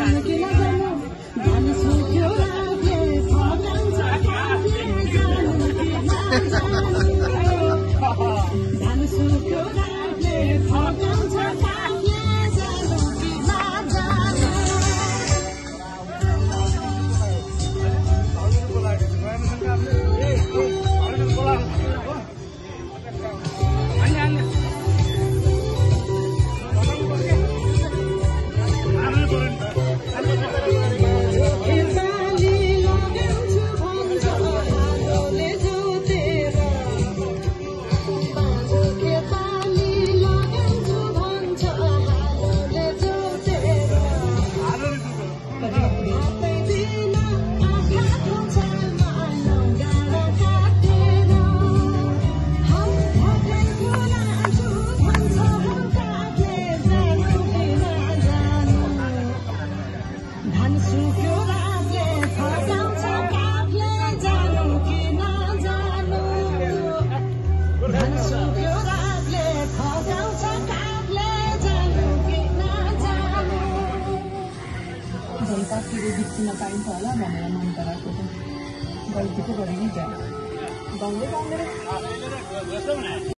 जानु कि नजानु धान सुक्यो रातले फगाउँछ कागले जानु कि नजानु धान सुक्यो रातले फगाउँछ कागले जानु कि नजानु धान सुक्यो रातले फगाउँछ कागले जानु कि नजानु धान सुक्यो रातले फगाउँछ कागले जानु कि नजानु बेलुका फेरि बिच्चिन पाइन्छ होला भनेर मन पराएको गल्ती पो गरेँ नि त्यहाँ गाउँदै गाउँदै